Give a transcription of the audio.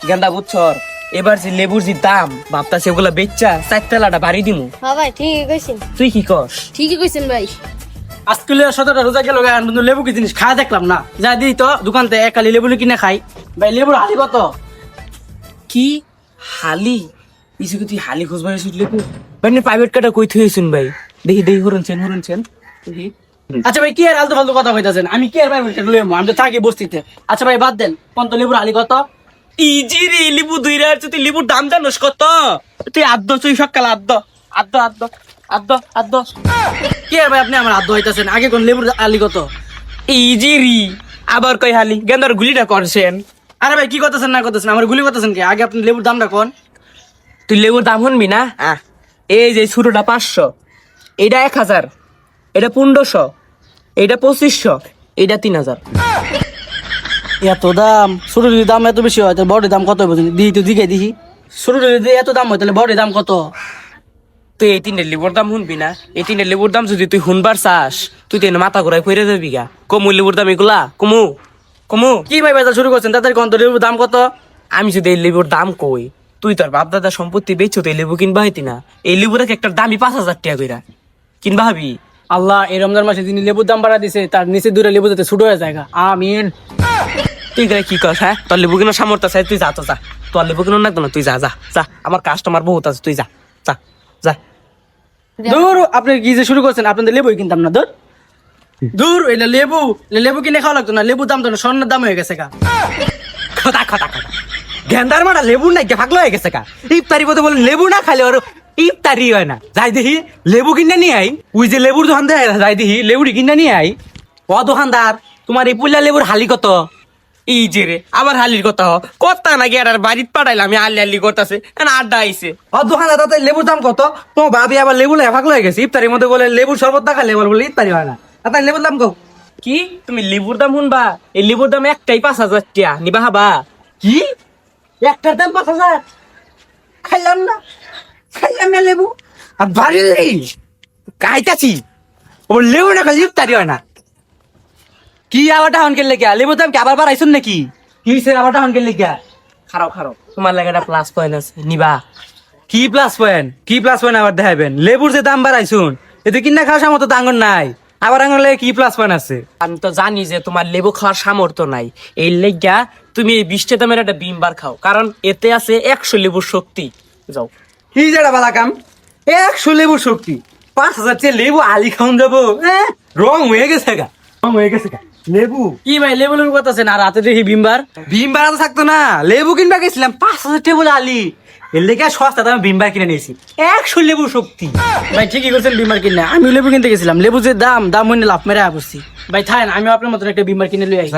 গেন্দা বুঝছর এবার যে লেবুর যে দাম ভাবতা সেগুলা বেচা 4 তেলাটা বাড়ি দিমু। হ্যাঁ ভাই ঠিকই কইছেন। তুই কি কস? ঠিকই কইছেন ভাই। আজকে 17টা রোজা গেল কিন্তু লেবু কি জিনিস খাওয়া দেখলাম না। যা দিই তো দোকান থেকে এক কালি লেবু কিনে খাই। ভাই লেবুর হালি কত? কি হালি? ইসে কি তুই হালি খুঁজবা এসেছিস লেবু? ভাই প্রাইভেট কাটা কই থইছেন ভাই? দেখি দেখি হরনছেন দেখি। আচ্ছা ভাই কি আর আলতু ফালতু কথা কইতাছেন? আমি কি আর ভাই লইমু? আমি তো থাকি বস্তিতে। আচ্ছা ভাই বাদ দেন, কোন তো লেবুর হালি কত? ইজি রে লেবু দুইরা আছে, তুই লেবুর দাম জানোস কত? তুই আদ্দ তুই সকাল আদ্দ কি আর ভাই আপনি আমার হাত ধোয়াইতাছেন? আগে কোন লেবুর হালি কত? ইজি রি আবার কই হালি গেন্দার গুলিটা করছেন। আরে ভাই কি করতেছেন না করতেছেন? আমার গুলি করতেছেন কি? আগে আপনি লেবুর দামটা কোন? তুই লেবুর দাম শুনবি না? এই যে ছোটটা 500, এটা 1000, এটা 1500, এটা 2500, এটা 3000। এত দাম? ছোট যদি দাম এত বেশি হয় তাহলে বড় দাম কত হবে? দিই তো দিকে দিহি। ছোট যদি এত দাম হয় তাহলে বড় দাম কত? তুই এই 3 লেবুর দাম শুনবি না? এই 3 লেবুর দাম যদি তুই শুনবার চাস তুই তো মাথা ঘুরাই ফিরে যাবি গা। কমু লেবুর দাম এগুলা কমু কি ভাই বাজার শুরু করছেন? তাড়াতাড়ি কোন তো লেবুর দাম কত? আমি যদি এই লেবুর দাম কই, তুই তোর বাপ দাদা সম্পত্তি বেচছো তো এই লেবু কিনবা হইতি না? এই লেবুর একটা দামি 5000 টাকা কইরা কিনবা হবি। আল্লাহ এই রমজান মাসে যিনি লেবুর দাম বাড়া দিছে তার নিচে দূরে লেবু যাতে ছুট হয়ে যায়। আমিন। তুই করে কি কর? হ্যাঁ তোর লেবু কিনার সামর্থ্য আছে, তুই যা তো যা। তোর লেবু কিনো না কেন, তুই যা যা যা। আমার কাস্টমার বহুত আছে, তুই যা যা যা। দূর আপনি কি যে শুরু করছেন? আপনাদের লেবুই কিনতাম না। দূর দূর এটা লেবু কিনে খাওয়া লাগতো না। লেবুর দাম তো না স্বর্ণের দাম হয়ে গেছে গা। কথা গেন্দার মারা লেবু নাই ভাগলো হয়ে গেছে কা। ইফতারি পথে বলে লেবু না খাইলে ওর ইফতারি হয় না। যাই দেখি লেবু কিনে নিয়ে আই। ওই যে লেবুর দোকান দেয়, যাই দেখি লেবুটি কিনে নিয়ে আই। ও দোকানদার, তোমার এই পুলা লেবুর হালি কত? এই যে রে আবার হালির কথা কথা নাকি আর বাড়িতে পাঠাইলাম, আমি আল্লি করতেছে আড্ডা আইছে। ও দোকানদার তাতে লেবুর দাম কত? তোমার ভাবি আবার লেবু ভাগ হয়ে গেছে। ইফতারির মধ্যে বলে লেবুর শরবত না খালে এবার বলে ইফতারি হয় না। তাই লেবুর দাম কত? কি তুমি লেবুর দাম শুনবা? এই লেবুর দাম একটাই 5000 টাকা, নিবা হাবা? কি একটার দাম 5000? খাইলাম না লেবু। আর বাড়ি কাইতাছি ও লেবু না খালি ইফতারি হয় না। কি আবারটা হন কেলে কে? লেবুর দাম কি আবার বাড়াইছুন নাকি? কি সে আবারটা হন কেলে কে? খারাপ তোমার লাগে একটা প্লাস পয়েন্ট আছে, নিবা? কি প্লাস পয়েন্ট আবার দেখাবেন? লেবুর যে দাম বাড়াইছুন এতে কিনা খাওয়া সামর্থ্য তো আঙ্গন নাই। আবার আঙ্গন লাগে কি প্লাস পয়েন্ট আছে? আমি তো জানি যে তোমার লেবু খাওয়ার সামর্থ্য নাই, এই লেগা তুমি এই 20 দামের একটা বিমবার খাও, কারণ এতে আছে 100 লেবুর শক্তি। যাও কি যেটা বালা কাম? 100 লেবুর শক্তি 5000 চেয়ে লেবু আলি খাওন যাবো? রং হয়ে গেছে গা। লেবু কি ভাই লেবু কথা আছে না? আর হাতে দেখি বিমবার তো থাকতো না। লেবু কিনবা গেছিলাম 5000 টেবুল আলি। এর লেগে সস্তা দামে বিমবার কিনে নিয়েছি। 100 লেবুর শক্তি। ভাই ঠিকই করছেন বিমবার কিনে। আমি লেবু কিনতে গেছিলাম, লেবু যে দাম হইলে লাভ মেরে বসছি। ভাই থাকেন, আমি আপনার মতন একটা বিমবার কিনে লই আই।